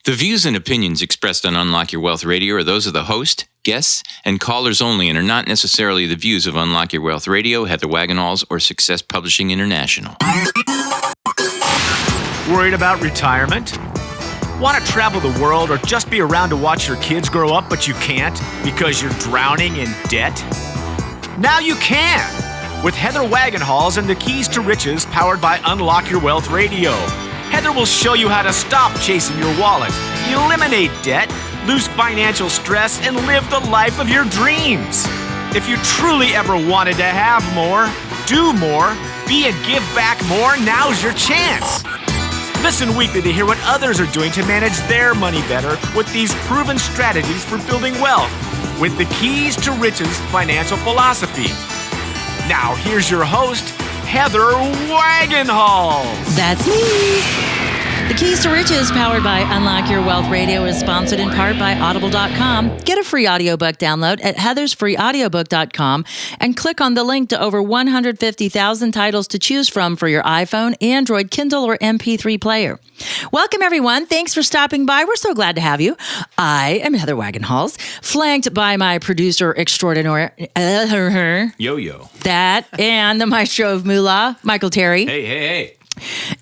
The views and opinions expressed on Unlock Your Wealth Radio are those of the host, guests, and callers only and are not necessarily the views of Unlock Your Wealth Radio, Heather Wagenhals, or Success Publishing International. Worried about retirement? Want to travel the world or just be around to watch your kids grow up, but you can't because you're drowning in debt? Now you can! With Heather Wagenhals and the Keys to Riches powered by Unlock Your Wealth Radio. Heather will show you how to stop chasing your wallet, eliminate debt, lose financial stress, and live the life of your dreams. If you truly ever wanted to have more, do more, be and give back more, now's your chance. Listen weekly to hear what others are doing to manage their money better with these proven strategies for building wealth with the Keys to Riches financial philosophy. Now, here's your host, Heather Wagenhals. That's me. The Keys to Riches, powered by Unlock Your Wealth Radio, is sponsored in part by Audible.com. Get a free audiobook download at heathersfreeaudiobook.com and click on the link to over 150,000 titles to choose from for your iPhone, Android, Kindle, or MP3 player. Welcome, everyone. Thanks for stopping by. We're so glad to have you. I am Heather Wagenhals, flanked by my producer extraordinaire, Yo-yo. that, and the maestro of Moolah, Michael Terry. Hey.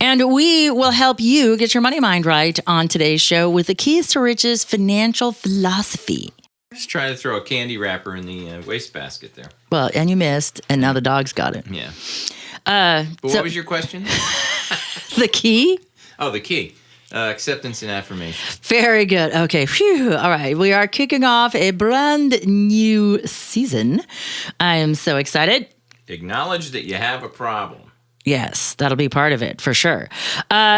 And we will help you get your money mind right on today's show with the Keys to Riches financial philosophy. Just trying to throw a candy wrapper in the wastebasket there. Well, and you missed, and now the dog's got it. Yeah. But what was your question? The key? Oh, the key. Acceptance and affirmation. Very good. Okay. Phew. All right. We are kicking off a brand new season. I am so excited. Acknowledge that you have a problem. Yes, that'll be part of it for sure.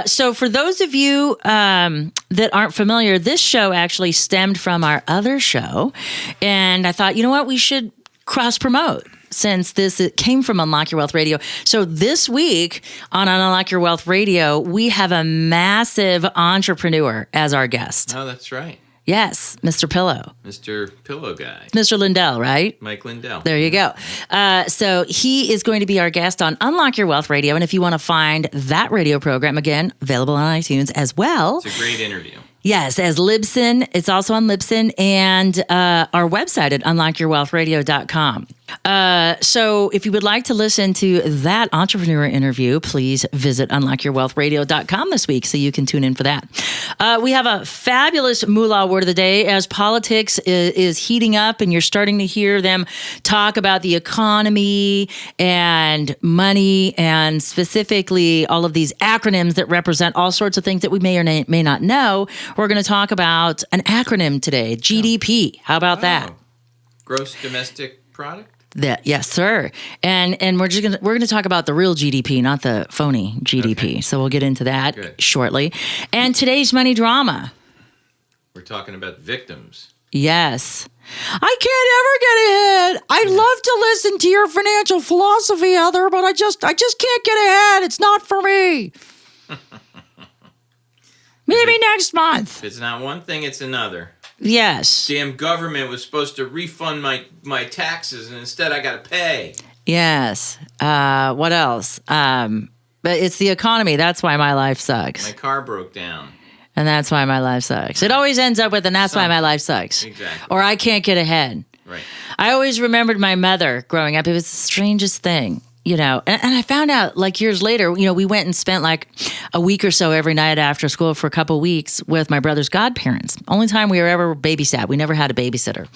So for those of you that aren't familiar, this show actually stemmed from our other show. And I thought, you know what, we should cross-promote since it came from Unlock Your Wealth Radio. So this week on Unlock Your Wealth Radio, we have a massive entrepreneur as our guest. Oh, that's right. Yes, Mr. Pillow. Mr. Pillow Guy. Mr. Lindell, right? Mike Lindell. There you go. So he is going to be our guest on Unlock Your Wealth Radio. And if you want to find that radio program, again, available on iTunes as well. It's a great interview. Yes, as Libsyn. It's also on Libsyn and our website at unlockyourwealthradio.com. So if you would like to listen to that entrepreneur interview, please visit unlockyourwealthradio.com this week so you can tune in for that. We have a fabulous Moolah Word of the Day as politics is heating up and you're starting to hear them talk about the economy and money and specifically all of these acronyms that represent all sorts of things that we may or may not know. We're going to talk about an acronym today, GDP. How about that? Gross domestic product? Yes, sir. And we're going to talk about the real GDP, not the phony GDP. Okay. So we'll get into that shortly. And today's money drama. We're talking about victims. Yes. I can't ever get ahead. I'd love to listen to your financial philosophy, Heather, but I just can't get ahead. It's not for me. Maybe next month. If it's not one thing, it's another. Yes. Damn government was supposed to refund my taxes, and instead I got to pay. Yes. What else? But it's the economy. That's why my life sucks. My car broke down. And that's why my life sucks. It always ends up with, and that's why my life sucks. Exactly. Or I can't get ahead. Right. I always remembered my mother growing up. It was the strangest thing. You know, and I found out like years later, you know, we went and spent like a week or so every night after school for a couple of weeks with my brother's godparents. Only time we were ever babysat. We never had a babysitter.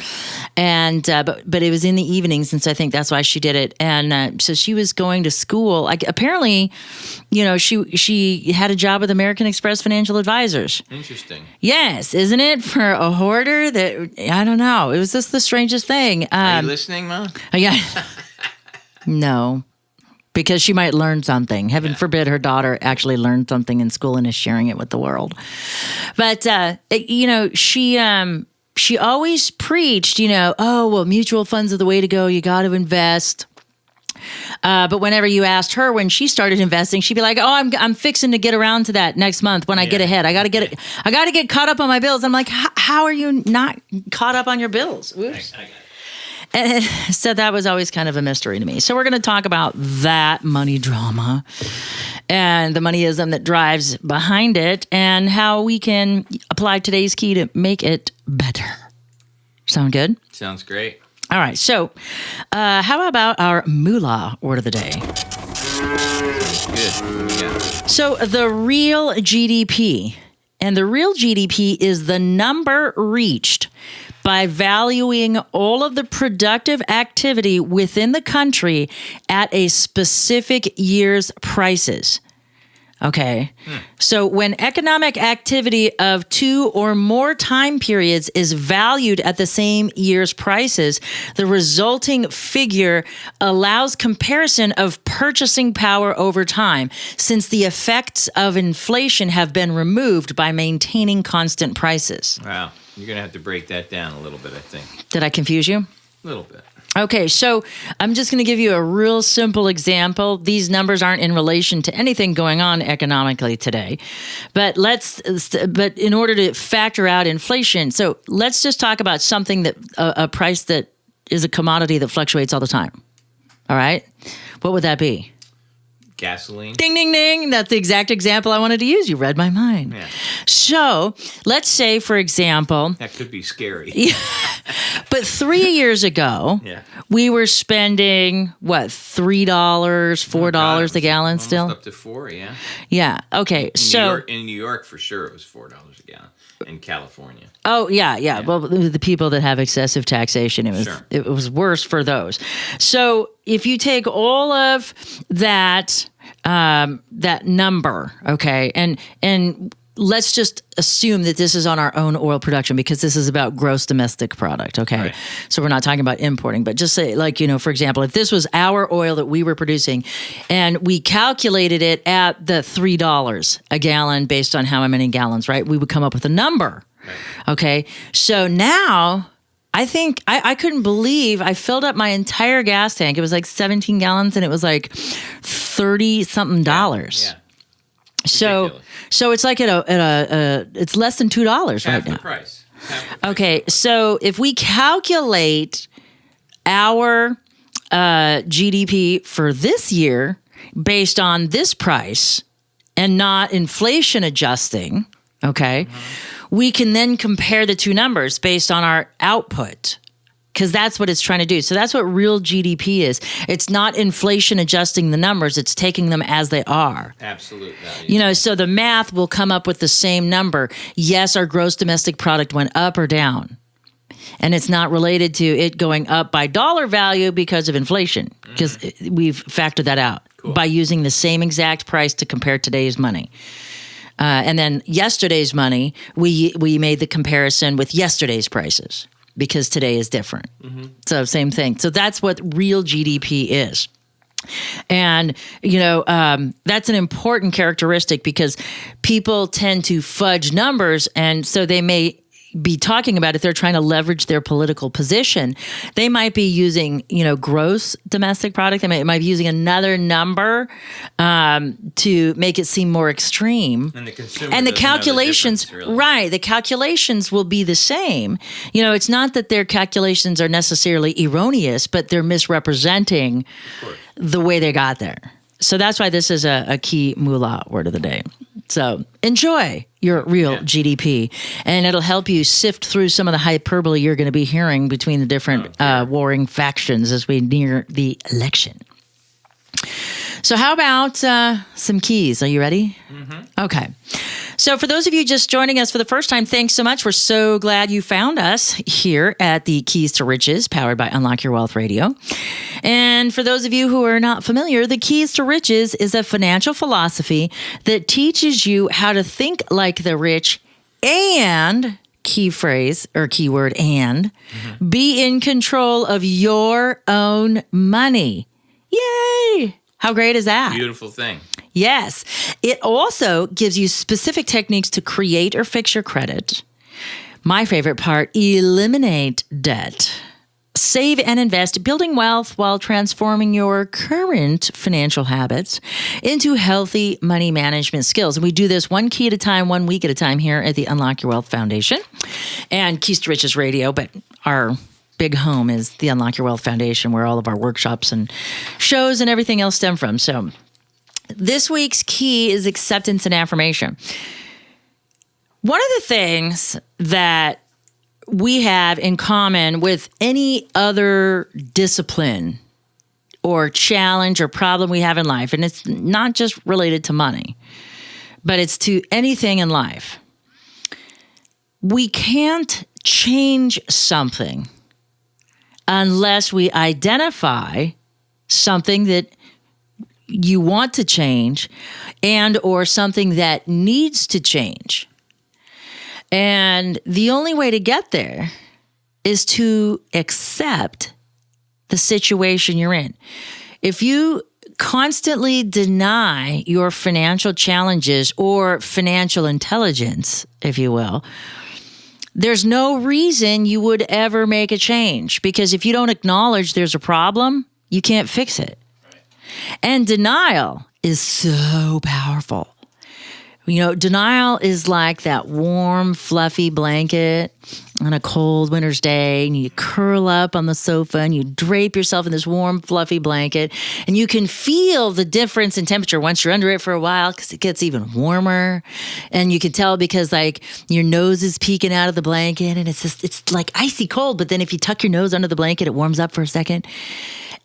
And, but it was in the evenings. And so I think that's why she did it. And so she was going to school. Like apparently, you know, she had a job with American Express Financial Advisors. Interesting. Yes. Isn't it for a hoarder that, I don't know. It was just the strangest thing. Are you listening, Ma? Yeah. No. Because she might learn something. Heaven forbid her daughter actually learned something in school and is sharing it with the world. But, you know, she always preached, you know, oh, well, mutual funds are the way to go. You got to invest. But whenever you asked her when she started investing, she'd be like, oh, I'm fixing to get around to to next month when I get ahead. I got to get caught up on my bills. I'm like, how are you not caught up on your bills? Oops. I got it. And so that was always kind of a mystery to me. So we're going to talk about that money drama. and the moneyism that drives behind it, and how we can apply today's key to make it better. Sound good? Sounds great. All right. So, how about our Moolah Word of the Day? Good. Yeah. So, the real GDP. And the real GDP is the number reached by valuing all of the productive activity within the country at a specific year's prices. Okay. So when economic activity of 2 or more time periods is valued at the same year's prices, the resulting figure allows comparison of purchasing power over time, since the effects of inflation have been removed by maintaining constant prices. Wow. You're going to have to break that down a little bit, I think. Did I confuse you? A little bit. Okay, so I'm just going to give you a real simple example. These numbers aren't in relation to anything going on economically today, but in order to factor out inflation, so let's just talk about something that a price that is a commodity that fluctuates all the time. All right, what would that be? Gasoline. Ding, ding, ding. That's the exact example I wanted to use. You read my mind. Yeah. So let's say, for example, That could be scary. but 3 years ago, Yeah. we were spending, what, $3, $4 a gallon Almost still? up to $4, yeah. Yeah. Okay. In New York, for sure, it was $4 a gallon. In California. Oh, yeah. Well, the people that have excessive taxation, it was worse for those. So if you take all of that number, okay, and let's just assume that this is on our own oil production, because this is about gross domestic product, okay? Right. So we're not talking about importing, but just say, like, for example, if this was our oil that we were producing and we calculated it at the $3 a gallon based on how many gallons, right? We would come up with a number, Right. okay? So now I think I couldn't believe I filled up my entire gas tank. It was like 17 gallons and it was like $30-something. Yeah. So it's like it's less than $2 right now. Half the price. Okay, so if we calculate our GDP for this year based on this price and not inflation adjusting, okay, we can then compare the two numbers based on our output, because that's what it's trying to do. So that's what real GDP is. It's not inflation adjusting the numbers. It's taking them as they are. Absolute value. So the math will come up with the same number. Yes, our gross domestic product went up or down. And it's not related to it going up by dollar value because of inflation, because we've factored that out by using the same exact price to compare today's money. And then yesterday's money, we made the comparison with yesterday's prices, because today is different. So same thing. So that's what real GDP is. And, that's an important characteristic, because people tend to fudge numbers. And so they may be talking about, if they're trying to leverage their political position, they might be using, gross domestic product. They might be using another number to make it seem more extreme. And the calculations, really. right? The calculations will be the same. It's not that their calculations are necessarily erroneous, but they're misrepresenting the way they got there. So that's why this is a key Moolah word of the day. So enjoy your real GDP, and it'll help you sift through some of the hyperbole you're going to be hearing between the different warring factions as we near the election. So how about some keys? Are you ready? Okay. So for those of you just joining us for the first time, thanks so much. We're so glad you found us here at the Keys to Riches, powered by Unlock Your Wealth Radio. And for those of you who are not familiar, the Keys to Riches is a financial philosophy that teaches you how to think like the rich and, key phrase or keyword, and be in control of your own money. Yay! How great is that? Beautiful thing. Yes. It also gives you specific techniques to create or fix your credit. My favorite part, eliminate debt. Save and invest, building wealth while transforming your current financial habits into healthy money management skills. And we do this one key at a time, 1 week at a time here at the Unlock Your Wealth Foundation and Keys to Riches Radio, but our big home is the Unlock Your Wealth Foundation, where all of our workshops and shows and everything else stem from. So this week's key is acceptance and affirmation. One of the things that we have in common with any other discipline or challenge or problem we have in life, and it's not just related to money, but it's to anything in life. We can't change something unless we identify something that you want to change and or something that needs to change. And the only way to get there is to accept the situation you're in. If you constantly deny your financial challenges or financial intelligence, if you will, there's no reason you would ever make a change, because if you don't acknowledge there's a problem, you can't fix it. Right. And denial is so powerful. You know, denial is like that warm, fluffy blanket on a cold winter's day, and you curl up on the sofa and you drape yourself in this warm, fluffy blanket, and you can feel the difference in temperature once you're under it for a while, because it gets even warmer. And you can tell because like your nose is peeking out of the blanket, and it's like icy cold. But then if you tuck your nose under the blanket, it warms up for a second.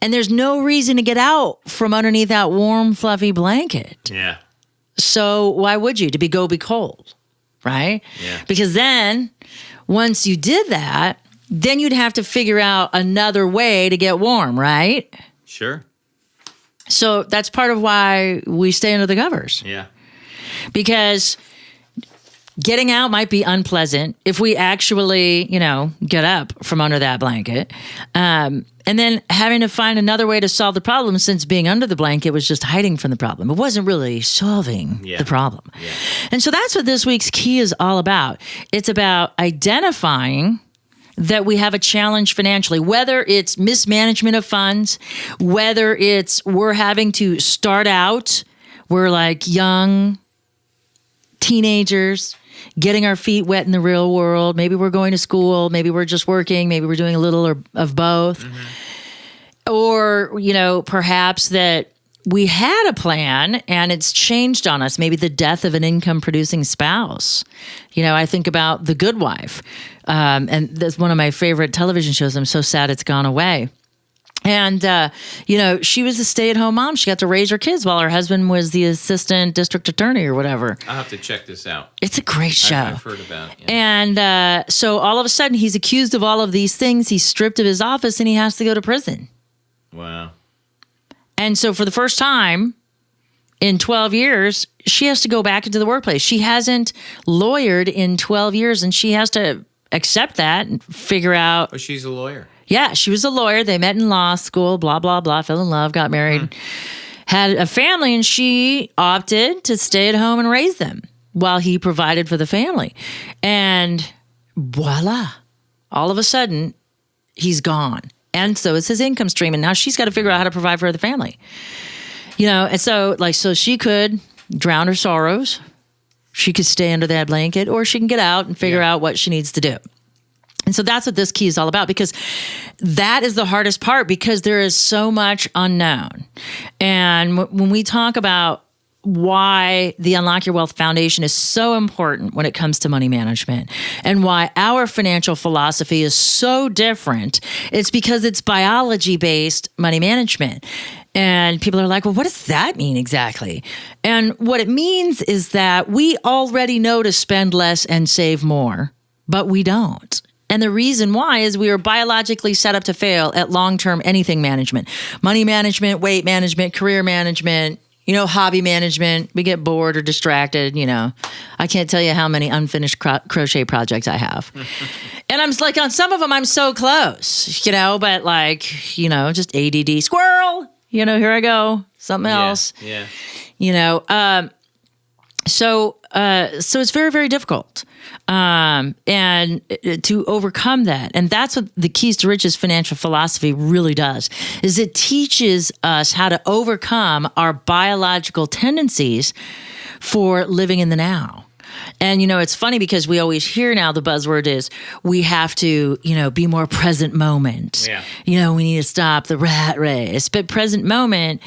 And there's no reason to get out from underneath that warm, fluffy blanket. Yeah. So why would you? To go be cold, right? Yeah. Because then once you did that, then you'd have to figure out another way to get warm, right? Sure. So that's part of why we stay under the covers. Yeah. Because getting out might be unpleasant if we actually, get up from under that blanket. And then having to find another way to solve the problem, since being under the blanket was just hiding from the problem. It wasn't really solving the problem. Yeah. And so that's what this week's key is all about. It's about identifying that we have a challenge financially, whether it's mismanagement of funds, whether it's we're having to start out, we're like young teenagers, getting our feet wet in the real world. Maybe we're going to school. Maybe we're just working. Maybe we're doing a little of both. Mm-hmm. Or, perhaps that we had a plan and it's changed on us. Maybe the death of an income-producing spouse. I think about The Good Wife. And that's one of my favorite television shows. I'm so sad it's gone away. And, she was a stay-at-home mom. She got to raise her kids while her husband was the assistant district attorney or whatever. I'll have to check this out. It's a great show. I've heard about it. Yeah. And so all of a sudden, he's accused of all of these things. He's stripped of his office, and he has to go to prison. Wow. And so for the first time in 12 years, she has to go back into the workplace. She hasn't lawyered in 12 years, and she has to accept that and figure out. Oh, she's a lawyer. Yeah, she was a lawyer. They met in law school, blah, blah, blah, fell in love, got married, had a family, and she opted to stay at home and raise them while he provided for the family. And voila, all of a sudden, he's gone. And so is his income stream. And now she's got to figure out how to provide for the family. And so she could drown her sorrows. She could stay under that blanket, or she can get out and figure out what she needs to do. And so that's what this key is all about, because that is the hardest part, because there is so much unknown. And when we talk about why the Unlock Your Wealth Foundation is so important when it comes to money management and why our financial philosophy is so different, it's because it's biology-based money management. And people are like, well, what does that mean exactly? And what it means is that we already know to spend less and save more, but we don't. And the reason why is we are biologically set up to fail at long-term anything management, money management, weight management, career management, hobby management. We get bored or distracted. I can't tell you how many unfinished crochet projects I have. And I'm like, on some of them, I'm so close, but just ADD squirrel, here I go, something else. Yeah. So it's very, very difficult. And to overcome that. And that's what the Keys to Riches financial philosophy really does, is it teaches us how to overcome our biological tendencies for living in the now. And, it's funny because we always hear now the buzzword is we have to, be more present moment. Yeah. We need to stop the rat race. But present moment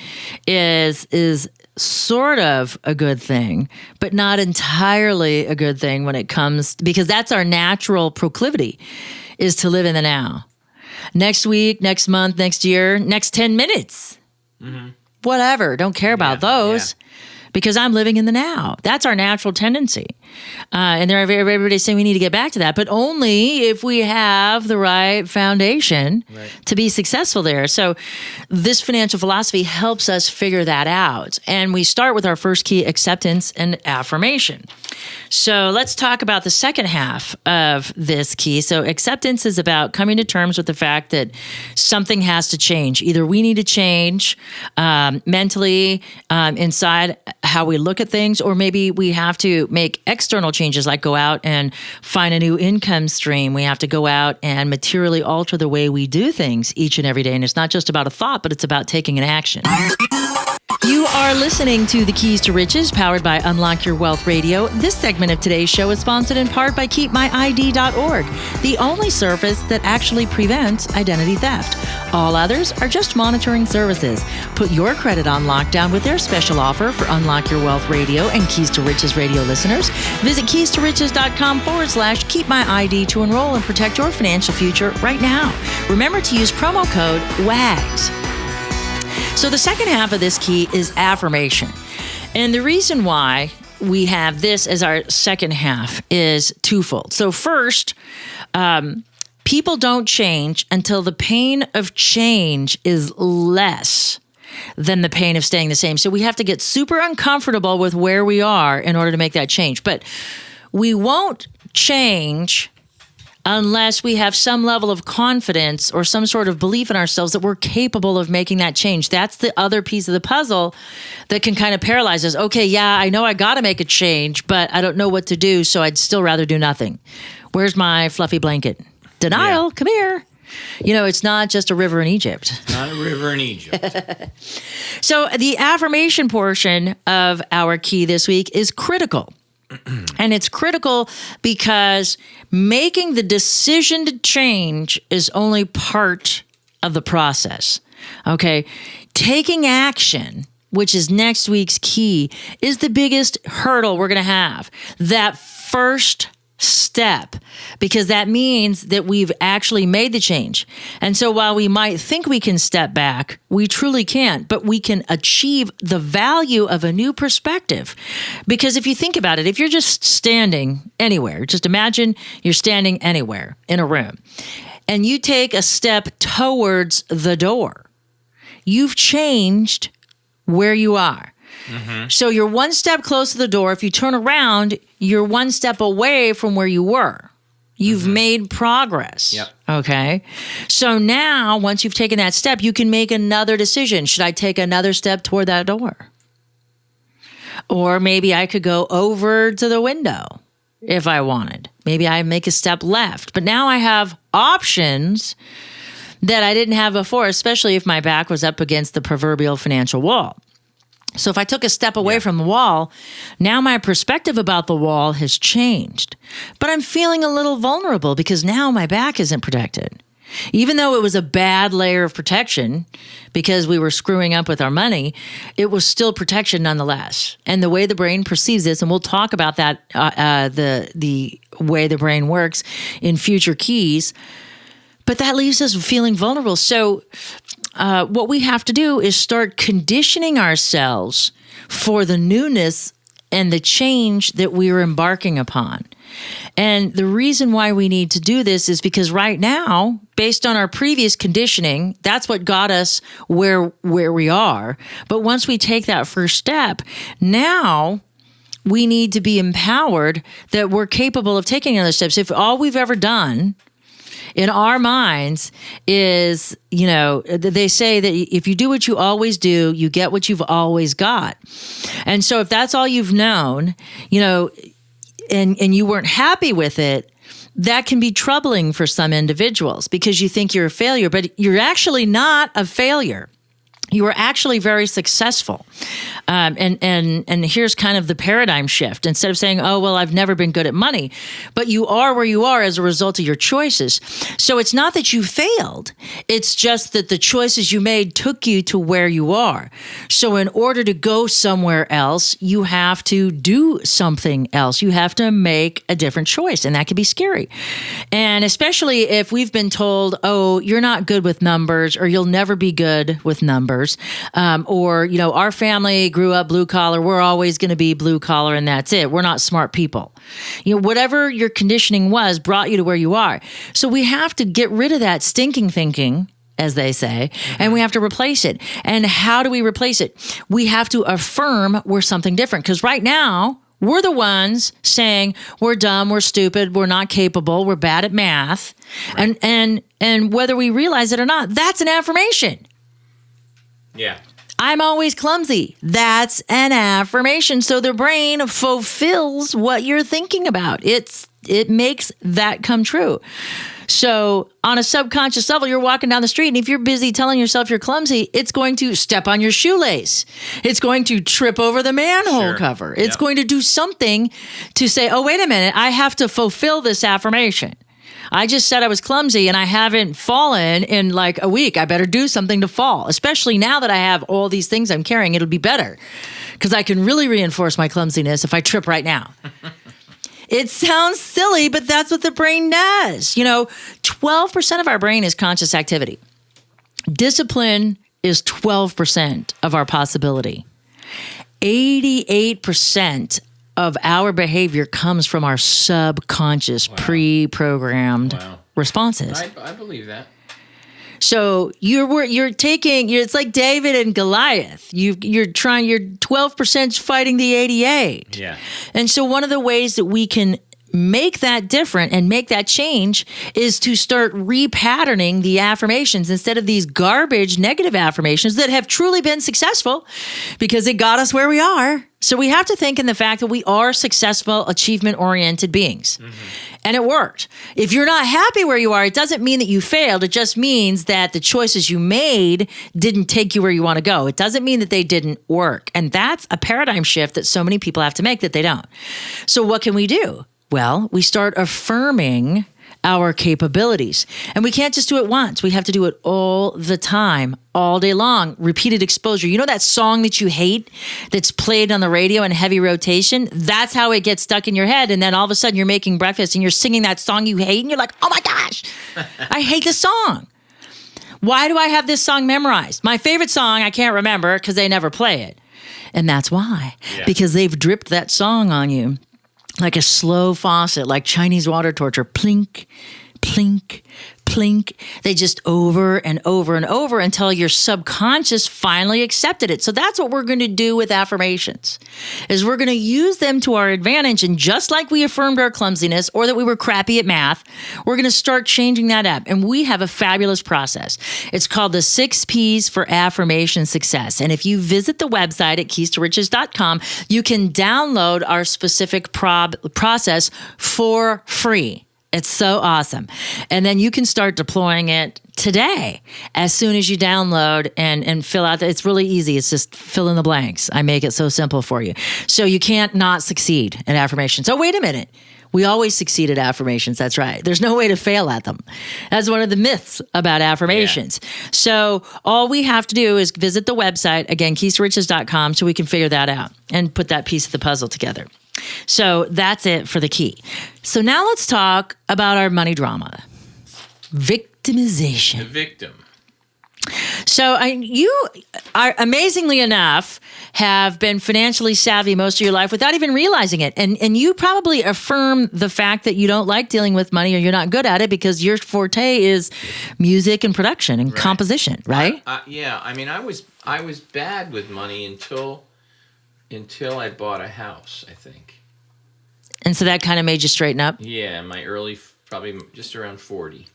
is sort of a good thing, but not entirely a good thing when it comes, because that's our natural proclivity, is to live in the now. Next week, next month, next year, next 10 minutes, whatever. Don't care about those because I'm living in the now. That's our natural tendency. And everybody's saying we need to get back to that, but only if we have the right foundation to be successful there. So this financial philosophy helps us figure that out. And we start with our first key, acceptance and affirmation. So let's talk about the second half of this key. So acceptance is about coming to terms with the fact that something has to change. Either we need to change mentally, inside how we look at things, or maybe we have to make external changes, like go out and find a new income stream. We have to go out and materially alter the way we do things each and every day. And it's not just about a thought, but it's about taking an action. You are listening to The Keys to Riches, powered by Unlock Your Wealth Radio. This segment of today's show is sponsored in part by KeepMyID.org, the only service that actually prevents identity theft. All others are just monitoring services. Put your credit on lockdown with their special offer for Unlock Your Wealth Radio and Keys to Riches Radio listeners. Visit keystoriches.com/KeepMyID to enroll and protect your financial future right now. Remember to use promo code WAGS. So the second half of this key is affirmation. And the reason why we have this as our second half is twofold. So first, people don't change until the pain of change is less than the pain of staying the same. So we have to get super uncomfortable with where we are in order to make that change. But we won't change unless we have some level of confidence or some sort of belief in ourselves that we're capable of making that change. That's the other piece of the puzzle that can kind of paralyze us. Okay, yeah, I know I got to make a change, but I don't know what to do, so I'd still rather do nothing. Where's my fluffy blanket? Denial, come here. You know, it's not just a river in Egypt. Not a river in Egypt. So the affirmation portion of our key this week is critical. And it's critical because making the decision to change is only part of the process. Okay. Taking action, which is next week's key, is the biggest hurdle we're going to have. That first step, because that means that we've actually made the change. And so while we might think we can step back, we truly can't, but we can achieve the value of a new perspective. Because if you think about it, if you're just standing anywhere, just imagine you're standing anywhere in a room and you take a step towards the door, you've changed where you are. So you're one step close to the door. If you turn around, you're one step away from where you were. You've made progress. Yep. Okay. So now, once you've taken that step, you can make another decision. Should I take another step toward that door? Or maybe I could go over to the window if I wanted. Maybe I make a step left. But now I have options that I didn't have before, especially if my back was up against the proverbial financial wall. So if I took a step away from the wall, now my perspective about the wall has changed. But I'm feeling a little vulnerable because now my back isn't protected. Even though it was a bad layer of protection because we were screwing up with our money, it was still protection nonetheless. And the way the brain perceives this, and we'll talk about that, the way the brain works in future keys, but that leaves us feeling vulnerable. So what we have to do is start conditioning ourselves for the newness and the change that we're embarking upon. And the reason why we need to do this is because right now, based on our previous conditioning, that's what got us where we are. But once we take that first step, now we need to be empowered that we're capable of taking other steps. If all we've ever done in our minds is, you know, they say that if you do what you always do, you get what you've always got. And so if that's all you've known, you know, and you weren't happy with it, that can be troubling for some individuals because you think you're a failure, but you're actually not a failure. you were actually very successful. And here's kind of the paradigm shift. Instead of saying, oh, well, I've never been good at money, but you are where you are as a result of your choices. So it's not that you failed. It's just that the choices you made took you to where you are. So in order to go somewhere else, you have to do something else. You have to make a different choice. And that can be scary. And especially if we've been told, oh, you're not good with numbers, or you'll never be good with numbers. Or, our family grew up blue collar. We're always going to be blue collar, and that's it. We're not smart people. Whatever your conditioning was brought you to where you are. So we have to get rid of that stinking thinking, as they say, and we have to replace it. And how do we replace it? We have to affirm we're something different. Because right now, we're the ones saying we're dumb, we're stupid, we're not capable, we're bad at math. Right. And whether we realize it or not, that's an affirmation. Yeah. I'm always clumsy. That's an affirmation. So the brain fulfills what you're thinking about. It makes that come true. So on a subconscious level, you're walking down the street, and if you're busy telling yourself you're clumsy, it's going to step on your shoelace. It's going to trip over the manhole cover. It's going to do something to say, oh, wait a minute, I have to fulfill this affirmation. I just said I was clumsy and I haven't fallen in like a week. I better do something to fall, especially now that I have all these things I'm carrying. It'll be better because I can really reinforce my clumsiness if I trip right now. It sounds silly, but that's what the brain does. 12% of our brain is conscious activity. Discipline is 12% of our possibility. 88% of our behavior comes from our subconscious, pre-programmed responses. I believe that. So you're taking, it's like David and Goliath. You're 12% fighting the 88. Yeah. And so one of the ways that we can make that different and make that change is to start repatterning the affirmations instead of these garbage negative affirmations that have truly been successful because it got us where we are. So we have to think in the fact that we are successful, achievement-oriented beings. Mm-hmm. And it worked. If you're not happy where you are, it doesn't mean that you failed. It just means that the choices you made didn't take you where you want to go. It doesn't mean that they didn't work. And that's a paradigm shift that so many people have to make that they don't. So what can we do? Well, we start affirming our capabilities. And we can't just do it once. We have to do it all the time, all day long, repeated exposure. You know that song that you hate that's played on the radio in heavy rotation? That's how it gets stuck in your head. And then all of a sudden you're making breakfast and you're singing that song you hate and you're like, oh my gosh, I hate this song. Why do I have this song memorized? My favorite song, I can't remember because they never play it. And that's why, because they've dripped that song on you. Like a slow faucet, like Chinese water torture, plink, plink, plink. They just over and over and over until your subconscious finally accepted it. So that's what we're going to do with affirmations, is we're going to use them to our advantage. And just like we affirmed our clumsiness or that we were crappy at math, we're going to start changing that up. And we have a fabulous process. It's called the 6 Ps for Affirmation Success. And if you visit the website at keys2riches.com, you can download our specific process for free. It's so awesome. And then you can start deploying it today as soon as you download and fill out. It's really easy. It's just fill in the blanks. I make it so simple for you. So you can't not succeed at affirmations. Oh, wait a minute. We always succeed at affirmations. That's right. There's no way to fail at them. That's one of the myths about affirmations. Yeah. So all we have to do is visit the website, again, keys2riches.com, so we can figure that out and put that piece of the puzzle together. So that's it for the key. So now let's talk about our money drama. Victimization. The victim. So you are, amazingly enough, have been financially savvy most of your life without even realizing it. And you probably affirm the fact that you don't like dealing with money or you're not good at it because your forte is music and production and composition, right? Yeah. I mean, I was bad with money until I bought a house, I think. And so that kind of made you straighten up? Yeah, my early, probably just around 40.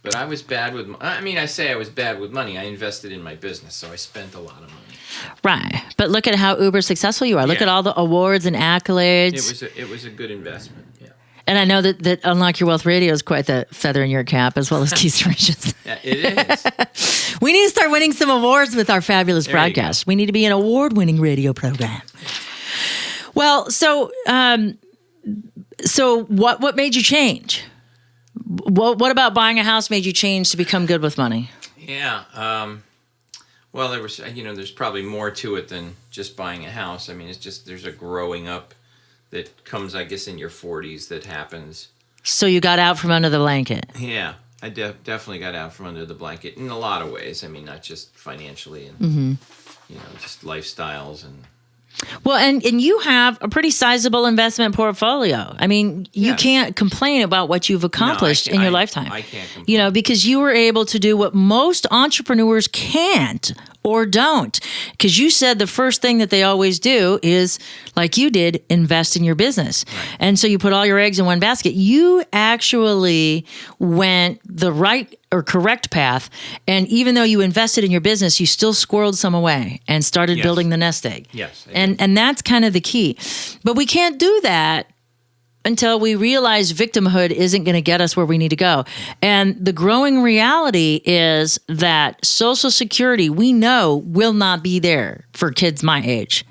But I was bad with, I say I was bad with money. I invested in my business, so I spent a lot of money. Right. But look at how uber successful you are. Look at all the awards and accolades. It was a good investment, yeah. And I know that Unlock Your Wealth Radio is quite the feather in your cap, as well as Keys to Riches. Yeah, it is. We need to start winning some awards with our fabulous broadcasts. We need to be an award-winning radio program. Well, so what made you change? What about buying a house made you change to become good with money? Yeah. Well, there's probably more to it than just buying a house. I mean, it's just there's a growing up that comes, I guess, in your 40s that happens. So you got out from under the blanket. Yeah, I definitely got out from under the blanket in a lot of ways. I mean, not just financially and, just lifestyles and... Well, and you have a pretty sizable investment portfolio. I mean, you can't complain about what you've accomplished in your lifetime. I can't complain. Because you were able to do what most entrepreneurs can't or don't. Because you said the first thing that they always do is, like you did, invest in your business. Right. And so you put all your eggs in one basket. You actually went the right or correct path. And even though you invested in your business, you still squirreled some away and started building the nest egg. Yes. And that's kind of the key. But we can't do that until we realize victimhood isn't going to get us where we need to go. And the growing reality is that Social Security, we know, will not be there for kids my age.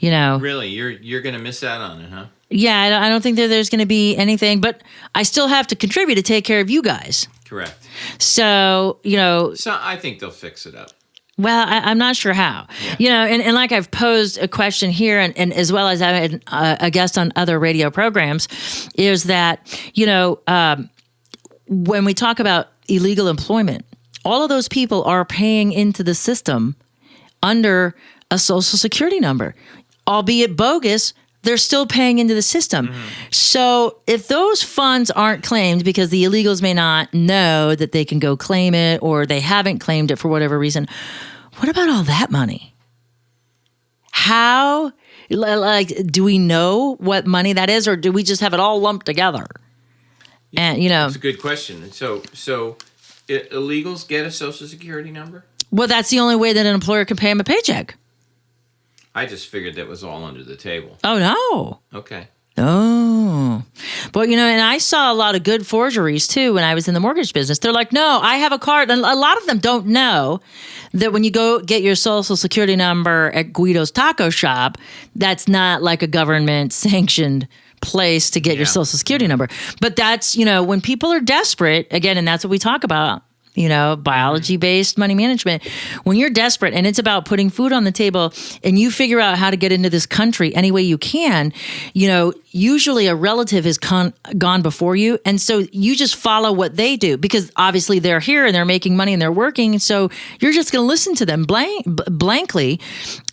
Really? You're going to miss out on it, huh? Yeah, I don't think that there's going to be anything, but I still have to contribute to take care of you guys. Correct. So, So I think they'll fix it up. Well, I'm not sure how. Yeah. And like I've posed a question here, and as well as I had a guest on other radio programs, is that, when we talk about illegal employment, all of those people are paying into the system under a Social Security number. Albeit bogus, they're still paying into the system. Mm-hmm. So if those funds aren't claimed because the illegals may not know that they can go claim it, or they haven't claimed it for whatever reason, what about all that money? How, do we know what money that is, or do we just have it all lumped together? And, That's a good question. So illegals get a Social Security number? Well, that's the only way that an employer can pay them a paycheck. I just figured that was all under the table. Oh, no. Okay. Oh. But, and I saw a lot of good forgeries, too, when I was in the mortgage business. They're like, no, I have a card. And a lot of them don't know that when you go get your Social Security number at Guido's Taco Shop, that's not like a government-sanctioned place to get your Social Security number. But that's, when people are desperate, again, and that's what we talk about, biology-based money management. When you're desperate and it's about putting food on the table and you figure out how to get into this country any way you can, usually a relative has gone before you. And so you just follow what they do because obviously they're here and they're making money and they're working. So you're just going to listen to them blankly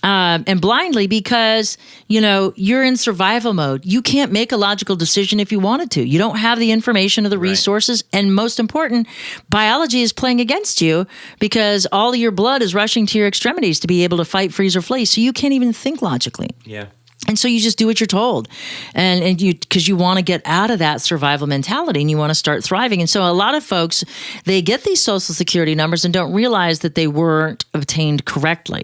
and blindly because, you're in survival mode. You can't make a logical decision if you wanted to. You don't have the information or the resources. And most important, biology is playing against you because all of your blood is rushing to your extremities to be able to fight, freeze, or flee. So you can't even think logically. Yeah. And so you just do what you're told, and you because you want to get out of that survival mentality and you want to start thriving. And so a lot of folks, they get these Social Security numbers and don't realize that they weren't obtained correctly,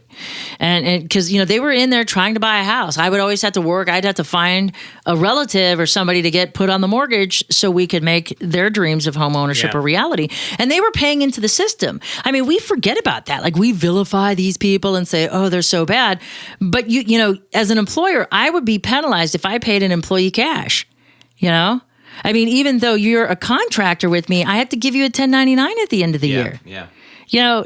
and because they were in there trying to buy a house. I would always have to work. I'd have to find a relative or somebody to get put on the mortgage so we could make their dreams of home ownership a reality. And they were paying into the system. I mean, we forget about that. Like we vilify these people and say, "Oh, they're so bad," but you as an employer, I would be penalized if I paid an employee cash, I mean, even though you're a contractor with me, I have to give you a 1099 at the end of the year. Yeah.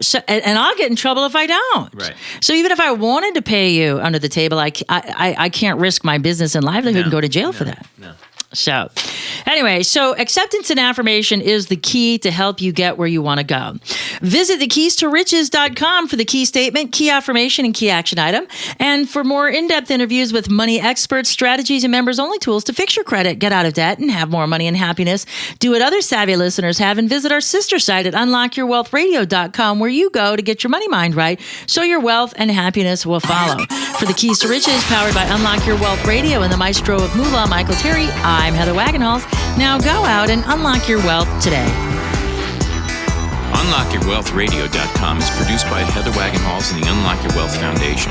So, and I'll get in trouble if I don't. Right. So even if I wanted to pay you under the table, I can't risk my business and livelihood and go to jail for that. No. So anyway, acceptance and affirmation is the key to help you get where you want to go. Visit thekeystoriches.com for the key statement, key affirmation, and key action item. And for more in-depth interviews with money experts, strategies, and members-only tools to fix your credit, get out of debt, and have more money and happiness, do what other savvy listeners have and visit our sister site at unlockyourwealthradio.com where you go to get your money mind right so your wealth and happiness will follow. For the Keys to Riches, powered by Unlock Your Wealth Radio and the maestro of Moolah, Michael Terry, I'm Heather Wagenhals. Now go out and unlock your wealth today. UnlockYourWealthRadio.com is produced by Heather Wagenhals and the Unlock Your Wealth Foundation.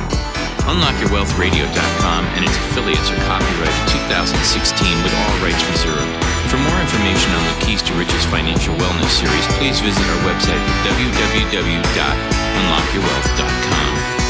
UnlockYourWealthRadio.com and its affiliates are copyrighted 2016 with all rights reserved. For more information on the Keys to Riches Financial Wellness Series, please visit our website at www.unlockyourwealth.com.